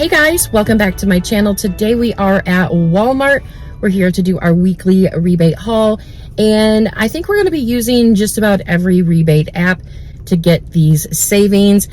Hey guys, welcome back to my channel. Today we are at Walmart. We're here to do our weekly rebate haul, and I think we're going to be using just about every rebate app to get these savings.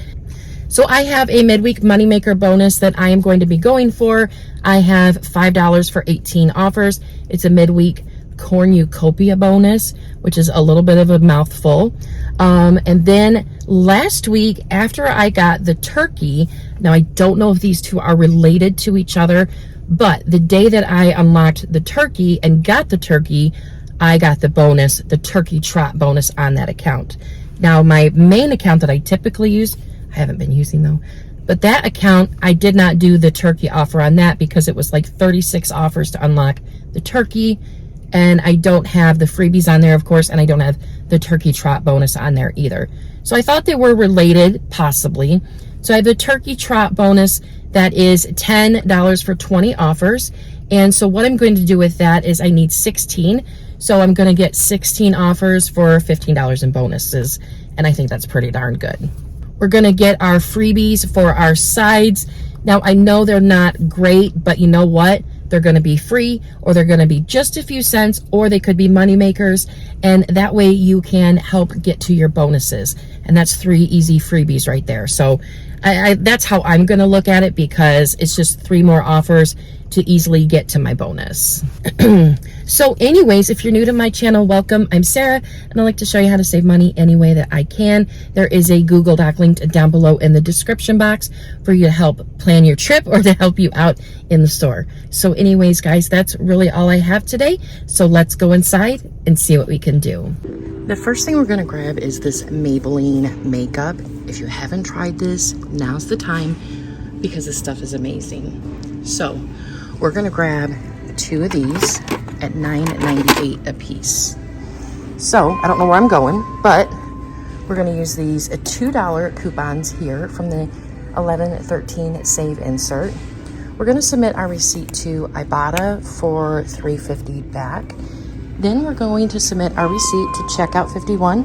So I have a midweek moneymaker bonus that I am going to be going for. I have $5 for 18 offers. It's a midweek cornucopia bonus, which is a little bit of a mouthful. And then last week, after I got the turkey, now I don't know if these two are related to each other, but the day that I unlocked the turkey and got the turkey, I got the bonus, the turkey trot bonus on that account. Now my main account that I typically use, I haven't been using though, but that account, I did not do the turkey offer on that because it was like 36 offers to unlock the turkey. And I don't have the freebies on there, of course, and I don't have the turkey trot bonus on there either. So I thought they were related, possibly. So I have the turkey trot bonus that is $10 for 20 offers. And so what I'm going to do with that is I need 16. So I'm going to get 16 offers for $15 in bonuses. And I think that's pretty darn good. We're going to get our freebies for our sides. Now, I know they're not great, but you know what? They're going to be free, or they're going to be just a few cents, or they could be money makers, and that way you can help get to your bonuses. And that's 3 easy freebies right there. So that's how I'm going to look at it, because it's just 3 more offers to easily get to my bonus. So anyways, if you're new to my channel, welcome. I'm Sarah, and I like to show you how to save money any way that I can. There is a Google Doc linked down below in the description box for you to help plan your trip or to help you out in the store. So anyways, guys, that's really all I have today. So let's go inside and see what we can do. The first thing we're gonna grab is this Maybelline makeup. If you haven't tried this, now's the time, because this stuff is amazing. So we're gonna grab 2 of these at $9.98 a piece. So I don't know where I'm going, but we're gonna use these $2 coupons here from the 11/13 save insert. We're gonna submit our receipt to Ibotta for $3.50 back. Then we're going to submit our receipt to Checkout 51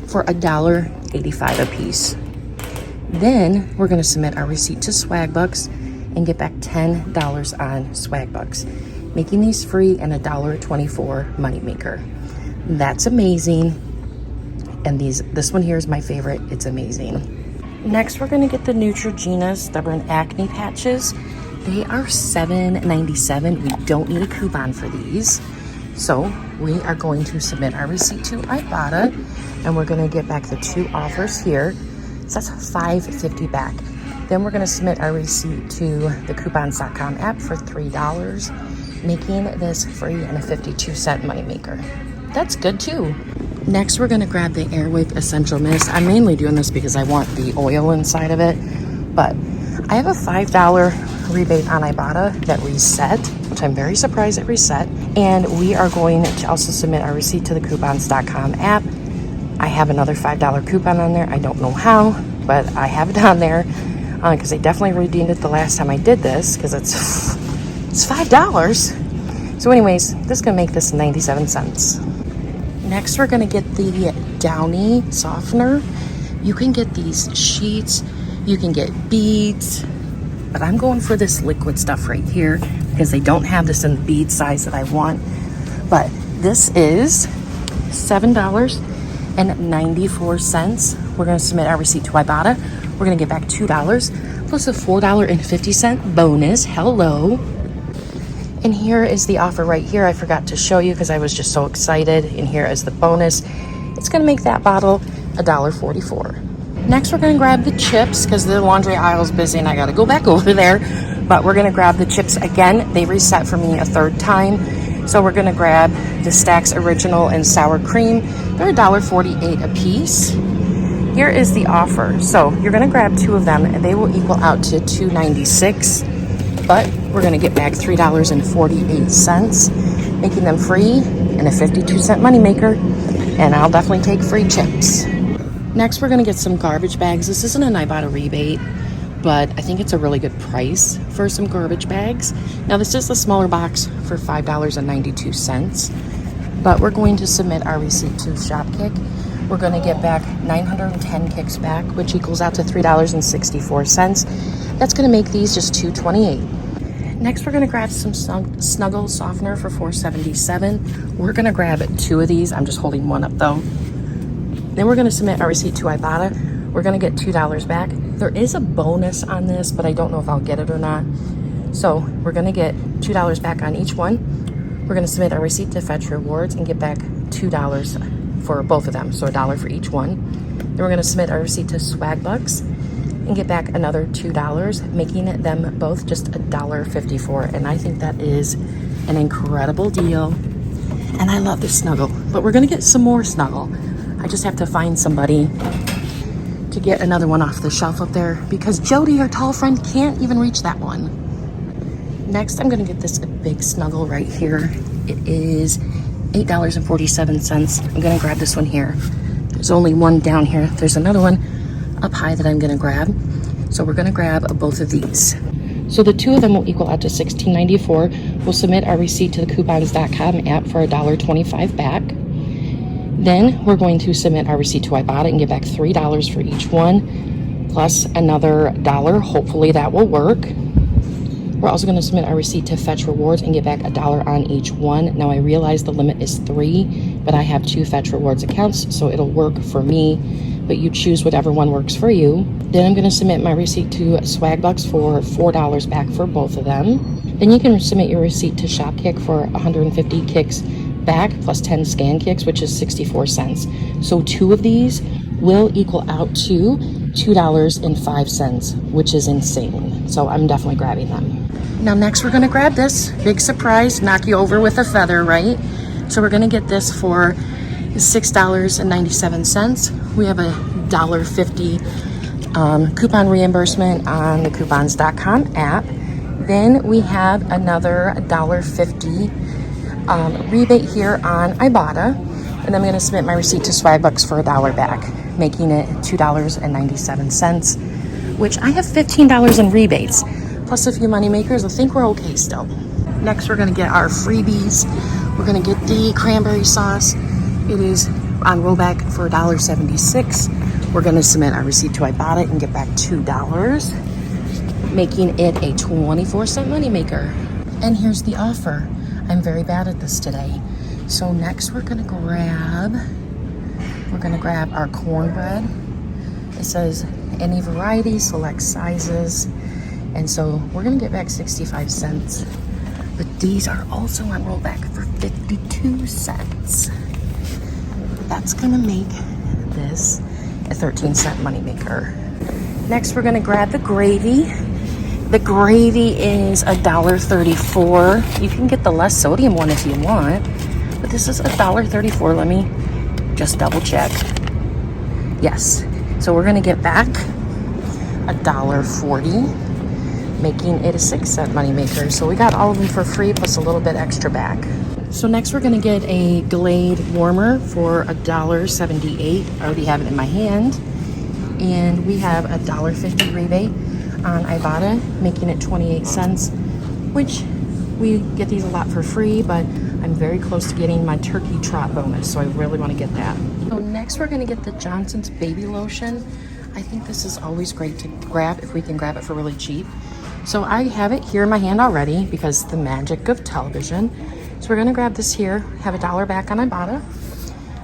for $1.85 a piece. Then we're gonna submit our receipt to Swagbucks and get back $10 on Swagbucks, making these free and $1.24 moneymaker. That's amazing. And this one here is my favorite. It's amazing. Next, we're gonna get the Neutrogena Stubborn Acne Patches. They are $7.97. We don't need a coupon for these. So we are going to submit our receipt to Ibotta, and we're gonna get back the 2 offers here. So that's $5.50 back. Then we're gonna submit our receipt to the coupons.com app for $3, making this free and a 52-cent moneymaker. That's good too. Next, we're gonna grab the Airwick Essential Mist. I'm mainly doing this because I want the oil inside of it, but I have a $5 rebate on Ibotta that reset, which I'm very surprised it reset. And we are going to also submit our receipt to the coupons.com app. I have another $5 coupon on there. I don't know how, but I have it on there because I definitely redeemed it the last time I did this, because it's $5. So anyways, this is gonna make this 97 cents. Next, we're gonna get the Downy softener. You can get these sheets, you can get beads, but I'm going for this liquid stuff right here because they don't have this in the bead size that I want. But this is $7.94. We're gonna submit our receipt to Ibotta. We're gonna get back $2 plus a $4.50 bonus. Hello. And here is the offer right here. I forgot to show you because I was just so excited. And here is the bonus. It's gonna make that bottle $1.44. Next, we're gonna grab the chips because the laundry aisle is busy and I gotta go back over there. But we're gonna grab the chips again. They reset for me a 3rd time. So we're gonna grab the Stax Original and Sour Cream. They're $1.48 a piece. Here is the offer. So you're gonna grab 2 of them and they will equal out to $2.96. But we're gonna get back $3.48, making them free and a 52-cent moneymaker. And I'll definitely take free chips. Next, we're gonna get some garbage bags. This isn't an Ibotta rebate, but I think it's a really good price for some garbage bags. Now, this is the smaller box for $5.92. but we're going to submit our receipt to ShopKick. We're going to get back 910 kicks back, which equals out to $3.64. That's going to make these just $2.28. Next, we're going to grab some Snuggle Softener for $4.77. We're going to grab 2 of these. I'm just holding one up though. Then we're going to submit our receipt to Ibotta. We're going to get $2 back. There is a bonus on this, but I don't know if I'll get it or not. So we're going to get $2 back on each one. We're going to submit our receipt to Fetch Rewards and get back $2 for both of them, so $1 for each one. Then we're going to submit our receipt to Swagbucks and get back another $2, making them both just $1.54. And I think that is an incredible deal. And I love this Snuggle, but we're going to get some more Snuggle. I just have to find somebody to get another one off the shelf up there because Jody, our tall friend, can't even reach that one. Next, I'm going to get this big Snuggle right here. It is $8.47. I'm going to grab this one here. There's only one down here. There's another one up high that I'm going to grab. So we're going to grab both of these. So the 2 of them will equal out to $16.94. We'll submit our receipt to the coupons.com app for $1.25 back. Then we're going to submit our receipt to Ibotta and get back $3 for each one, plus another $1. Hopefully that will work. We're also going to submit our receipt to Fetch Rewards and get back $1 on each one. Now I realize the limit is 3, but I have 2 Fetch Rewards accounts, so it'll work for me, but you choose whatever one works for you. Then I'm going to submit my receipt to Swagbucks for $4 back for both of them. Then you can submit your receipt to ShopKick for 150 kicks back plus 10 scan kicks, which is 64 cents. So 2 of these will equal out to $2.05, which is insane. So I'm definitely grabbing them. Now next we're going to grab this big surprise, knock you over with a feather, right? So we're going to get this for $6.97. We have a $1.50 coupon reimbursement on the coupons.com app. Then we have another $1.50 rebate here on Ibotta, and I'm going to submit my receipt to Swagbucks for $1 back, making it $2.97, which I have $15 in rebates, plus a few money makers. I think we're okay still. Next, we're going to get our freebies. We're going to get the cranberry sauce. It is on rollback for $1.76. We're going to submit our receipt to Ibotta and get back $2, making it a 24-cent moneymaker. And here's the offer. I'm very bad at this today. So next we're gonna grab our cornbread. It says any variety, select sizes. And so we're gonna get back 65 cents. But these are also on rollback for 52 cents. That's gonna make this a 13-cent moneymaker. Next we're gonna grab the gravy. The gravy is $1.34. You can get the less sodium one if you want, but this is $1.34. Let me just double check. Yes. So we're gonna get back $1.40, making it a 6-cent moneymaker. So we got all of them for free plus a little bit extra back. So next we're gonna get a Glade warmer for $1.78. I already have it in my hand. And we have a $1.50 rebate on Ibotta, making it 28 cents, which we get these a lot for free, but I'm very close to getting my turkey trot bonus, so I really want to get that. So next we're going to get the Johnson's baby lotion. I think this is always great to grab if we can grab it for really cheap. So I have it here in my hand already because the magic of television. So we're going to grab this here, have $1 back on Ibotta.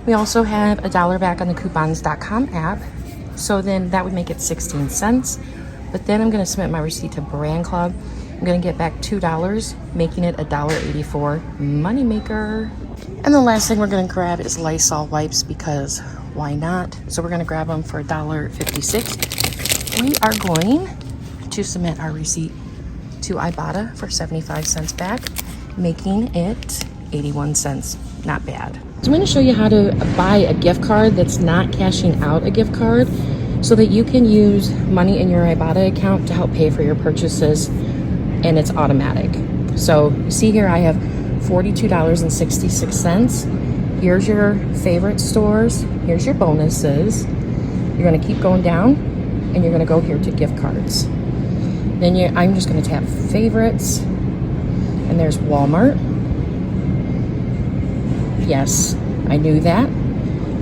We also have $1 back on the coupons.com app. So then that would make it 16 cents. But then I'm going to submit my receipt to Brand Club. I'm going to get back $2, making it a $1.84 moneymaker. And the last thing we're going to grab is Lysol wipes because why not? So we're going to grab them for $1.56. We are going to submit our receipt to Ibotta for 75 cents back, making it 81 cents. Not bad. So I'm going to show you how to buy a gift card that's not cashing out a gift card, so that you can use money in your Ibotta account to help pay for your purchases, and it's automatic. So see here, I have $42.66. Here's your favorite stores. Here's your bonuses. You're gonna keep going down, and you're gonna go here to gift cards. Then I'm just gonna tap favorites, and there's Walmart. Yes, I knew that.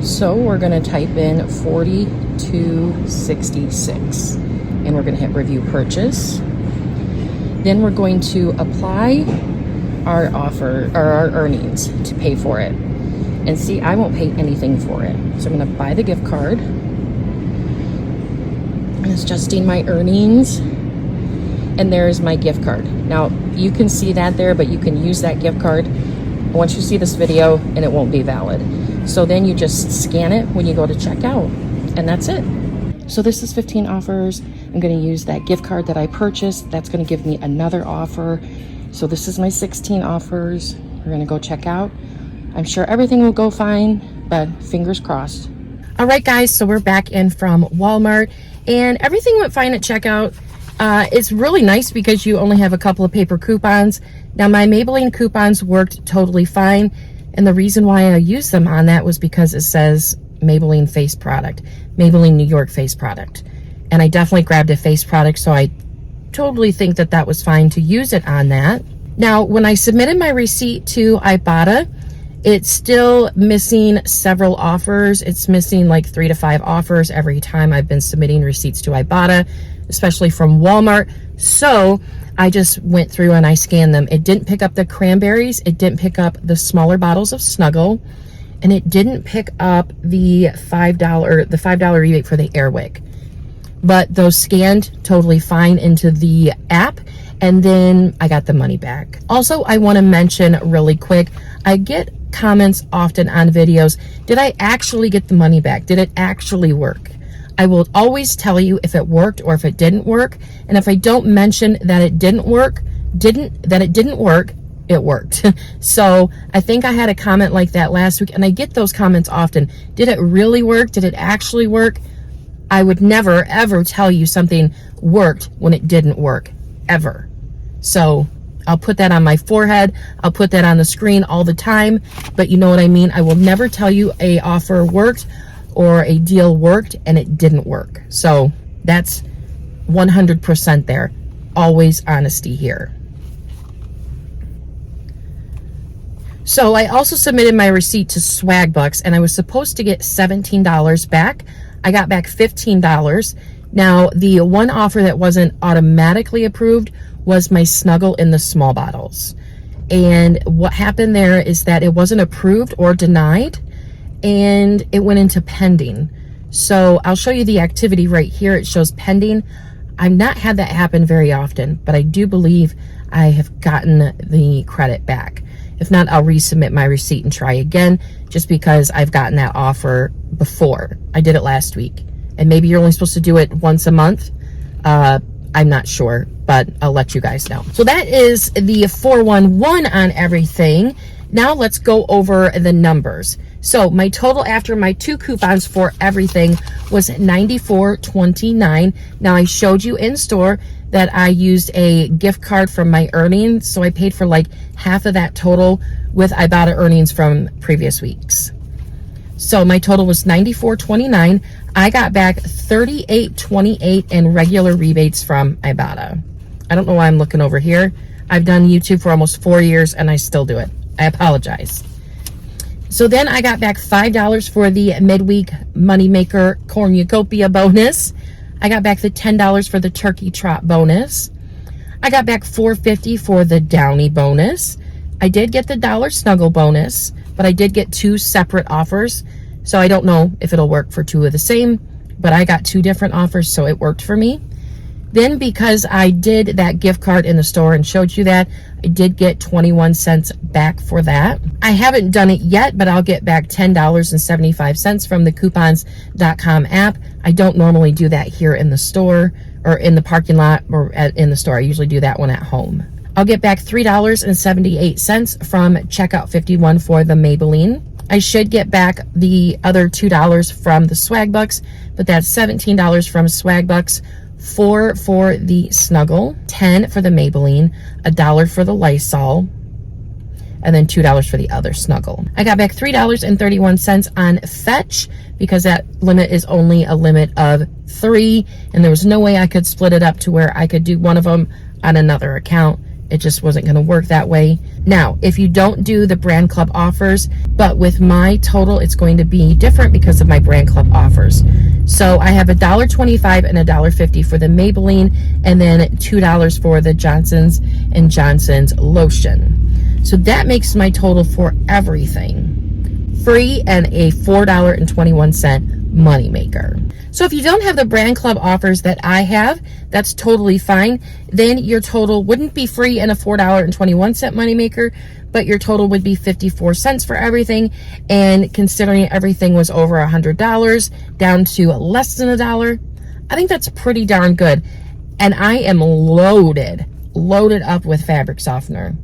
So we're gonna type in $42.66 and we're gonna hit review purchase. Then we're going to apply our offer or our earnings to pay for it. And see, I won't pay anything for it. So I'm gonna buy the gift card. And it's adjusting my earnings. And there's my gift card. Now, you can see that there, but you can use that gift card once you see this video and it won't be valid. So then you just scan it when you go to checkout, and that's it. So this is 15 offers. I'm gonna use that gift card that I purchased. That's gonna give me another offer. So this is my 16 offers. We're gonna go check out. I'm sure everything will go fine, but fingers crossed. All right, guys, so we're back in from Walmart and everything went fine at checkout. It's really nice because you only have a couple of paper coupons. Now my Maybelline coupons worked totally fine. And the reason why I used them on that was because it says Maybelline face product, Maybelline New York face product. And I definitely grabbed a face product, so I totally think that that was fine to use it on that. Now, when I submitted my receipt to Ibotta, it's still missing several offers. It's missing like 3 to 5 offers every time I've been submitting receipts to Ibotta, especially from Walmart. So I just went through and I scanned them. It didn't pick up the cranberries. It didn't pick up the smaller bottles of Snuggle. And it didn't pick up the $5 rebate for the Air Wick. But those scanned totally fine into the app. And then I got the money back. Also, I want to mention really quick, I get comments often on videos. Did I actually get the money back? Did it actually work? I will always tell you if it worked or if it didn't work. And if I don't mention that it didn't work, it worked. So I think I had a comment like that last week, and I get those comments often. Did it really work? Did it actually work? I would never, ever tell you something worked when it didn't work, ever. So I'll put that on my forehead. I'll put that on the screen all the time, but you know what I mean? I will never tell you a offer worked or a deal worked and it didn't work. So that's 100% there. Always honesty here. So I also submitted my receipt to Swagbucks and I was supposed to get $17 back. I got back $15. Now, the one offer that wasn't automatically approved was my Snuggle in the small bottles. And what happened there is that it wasn't approved or denied, and it went into pending. So I'll show you the activity right here. It shows pending. I've not had that happen very often, but I do believe I have gotten the credit back. If not, I'll resubmit my receipt and try again, just because I've gotten that offer before. I did it last week. And maybe you're only supposed to do it once a month. I'm not sure, but I'll let you guys know. So that is the 411 on everything. Now let's go over the numbers. So my total after my 2 coupons for everything was $94.29. Now I showed you in store that I used a gift card from my earnings. So I paid for like half of that total with Ibotta earnings from previous weeks. So my total was $94.29. I got back $38.28 in regular rebates from Ibotta. I don't know why I'm looking over here. I've done YouTube for almost 4 years and I still do it. I apologize. So then I got back $5 for the midweek moneymaker cornucopia bonus. I got back the $10 for the turkey trot bonus. I got back $4.50 for the Downy bonus. I did get the $1 Snuggle bonus, but I did get 2 separate offers. So I don't know if it'll work for 2 of the same, but I got 2 different offers, so it worked for me. Then because I did that gift card in the store and showed you that, I did get 21 cents back for that. I haven't done it yet, but I'll get back $10.75 from the coupons.com app. I don't normally do that here in the store or in the parking lot or in the store. I usually do that one at home. I'll get back $3.78 from checkout 51 for the Maybelline. I should get back the other $2 from the Swagbucks, but that's $17 from Swagbucks, $4 for the Snuggle, $10 for the Maybelline, $1 for the Lysol, and then $2 for the other Snuggle. I got back $3.31 on Fetch because that limit is only a limit of 3, and there was no way I could split it up to where I could do one of them on another account. It just wasn't going to work that way. Now, if you don't do the brand club offers, but with my total, it's going to be different because of my brand club offers. So I have $1.25 and $1.50 for the Maybelline, and then $2 for the Johnson's & Johnson's lotion. So that makes my total for everything free and a $4.21 moneymaker. So if you don't have the brand club offers that I have, that's totally fine. Then your total wouldn't be free and a $4.21 moneymaker, but your total would be 54 cents for everything. And considering everything was over $100 down to less than $1, I think that's pretty darn good. And I am loaded up with fabric softener.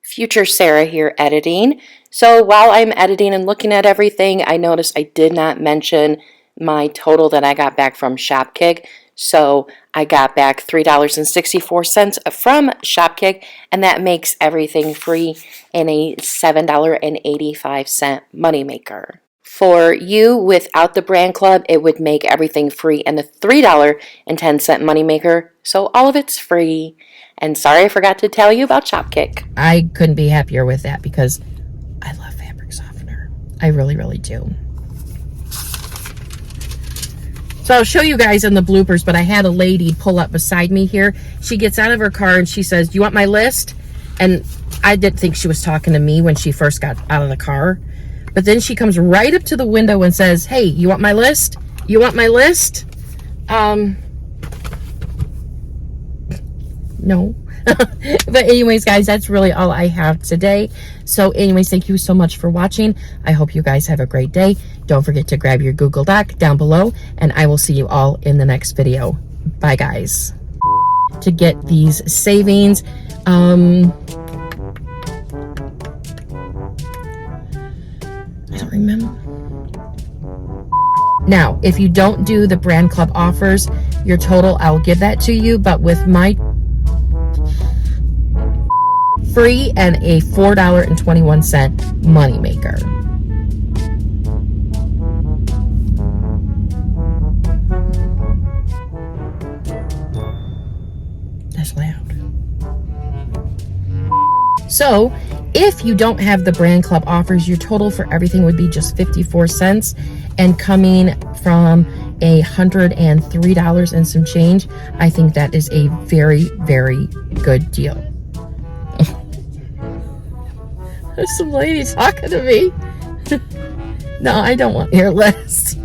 Future Sarah here editing. So while I'm editing and looking at everything, I noticed I did not mention my total that I got back from Shopkick. So I got back $3.64 from Shopkick, and that makes everything free and a $7.85 moneymaker. For you, without the brand club, it would make everything free and a $3.10 moneymaker. So all of it's free. And sorry I forgot to tell you about Shopkick. I couldn't be happier with that because I love fabric softener. I really, really do. So I'll show you guys in the bloopers, but I had a lady pull up beside me here. She gets out of her car and she says, "Do you want my list?" And I didn't think she was talking to me when she first got out of the car. But then she comes right up to the window and says, "Hey, you want my list? You want my list?" No. But anyways, guys, that's really all I have today. So anyways, thank you so much for watching. I hope you guys have a great day. Don't forget to grab your Google Doc down below, and I will see you all in the next video. Bye, guys. To get these savings, I don't remember. Now, if you don't do the brand club offers, your total, I'll give that to you, but with my free and a $4.21 moneymaker. That's loud. So if you don't have the brand club offers, your total for everything would be just 54 cents, and coming from $103 and some change, I think that is a very, very good deal. There's some lady talking to me. No, I don't want your list.